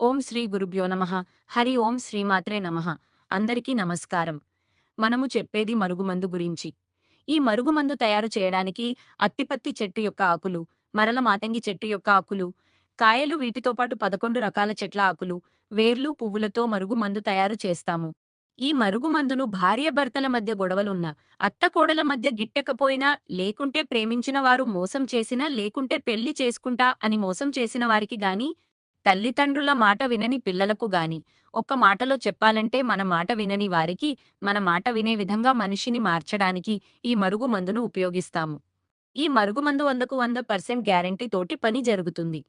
ఓం శ్రీ గురుభ్యో నమః. హరి ఓం శ్రీమాత్రే నమః. అందరికీ నమస్కారం. మనము చెప్పేది మరుగుమందు గురించి. ఈ మరుగుమందు తయారు చేయడానికి అత్తిపత్తి చెట్టు యొక్క ఆకులు, మరల మాతంగి చెట్టు యొక్క ఆకులు, కాయలు వీటితో పాటు 11 రకాల చెట్ల ఆకులు, వేర్లు, పువ్వులతో మరుగుమందు తయారు చేస్తాము. ఈ మరుగుమందును భార్యాభర్తల మధ్య గొడవలున్నా, అత్తకోడల మధ్య గిట్టకపోయినా, లేకుంటే ప్రేమించిన వారు మోసం చేసినా, లేకుంటే పెళ్లి చేసుకుంటా అని మోసం చేసిన వారికి గాని, తల్లిదండ్రుల మాట వినని పిల్లలకు గాని, ఒక్క మాటలో చెప్పాలంటే మన మాట వినని వారికి, మన మాట వినే విధంగా మనిషిని మార్చడానికి ఈ మరుగుమందును ఉపయోగిస్తాము. ఈ మరుగుమందు 100కు 100% గ్యారంటీ తోటి పని జరుగుతుంది.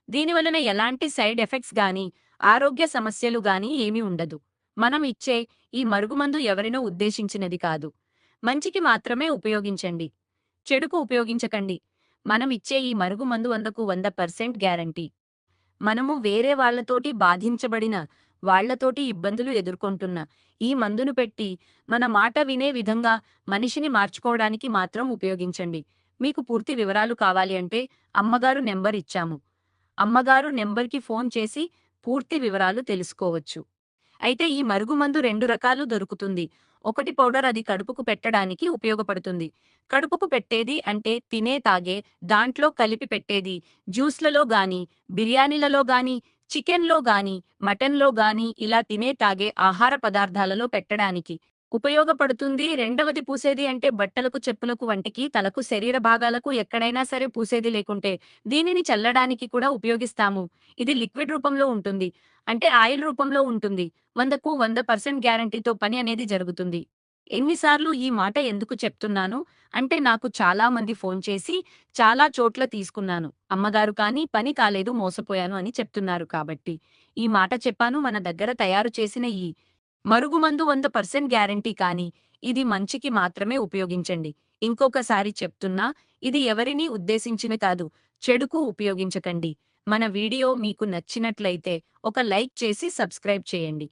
దీనివలన ఎలాంటి సైడ్ ఎఫెక్ట్స్ గాని, ఆరోగ్య సమస్యలు గాని ఏమీ ఉండదు. మనం ఇచ్చే ఈ మరుగుమందు ఎవరినో ఉద్దేశించినది కాదు. మంచికి మాత్రమే ఉపయోగించండి. చెడుకు ఉపయోగించకండి. మనం ఇచ్చే ఈ మరుగుమందు 100కు 100% గ్యారంటీ. మనము వేరే వాళ్ళతోటి బాధించబడిన, వాళ్ళతోటి ఇబ్బందులు ఎదుర్కొంటున్న ఈ మందును పెట్టి, మన మాట వినే విధంగా మనిషిని మార్చుకోవడానికి మాత్రం ఉపయోగించండి. మీకు పూర్తి వివరాలు కావాలి అంటే అమ్మగారు నెంబర్ ఇచ్చాము. అమ్మగారు నెంబర్‌కి ఫోన్ చేసి పూర్తి వివరాలు తెలుసుకోవచ్చు. అయితే ఈ మరుగుమందు 2 రకాలు దొరుకుతుంది. ఒకటి పౌడర్, అది కడుపుకు పెట్టడానికి ఉపయోగపడుతుంది. కడుపుకు పెట్టేది అంటే తినే, తాగే, దాంట్లో కలిపి పెట్టేది జ్యూస్‌లలో గాని, బిర్యానీలలో గాని, చికెన్‌లో గాని, మటన్‌లో గాని ఇలా తినే, తాగే ఆహార పదార్థాలలో పెట్టడానికి ఉపయోగపడుతుంది. రెండవది పూసేది అంటే బట్టలకు, చెప్పులకు, వంటికి, తలకు, శరీర భాగాలకు ఎక్కడైనా సరే పూసేది లేకుంటే దీనిని చల్లడానికి కూడా ఉపయోగిస్తాము. ఇది లిక్విడ్ రూపంలో ఉంటుంది. అంటే ఆయిల్ రూపంలో ఉంటుంది. 100కు 100% గ్యారంటీతో పని అనేది జరుగుతుంది. ఎన్నిసార్లు ఈ మాట ఎందుకు చెప్తున్నాను అంటే, నాకు చాలా మంది ఫోన్ చేసి చాలా చోట్ల తీసుకున్నాను. అమ్మగారు కానీ పని కాలేదు, మోసపోయాను అని చెప్తున్నారు కాబట్టి. ఈ మాట చెప్పాను. మన దగ్గర తయారు చేసిన ఈ మరుగుమందు 100% గ్యారంటీ, కానీ ఇది మంచికి మాత్రమే ఉపయోగించండి. ఇంకొకసారి చెప్తున్నా, ఇది ఎవరినీ ఉద్దేశించినది కాదు. చెడుకు ఉపయోగించకండి. మన వీడియో మీకు నచ్చినట్లయితే ఒక లైక్ చేసి సబ్స్క్రైబ్ చేయండి.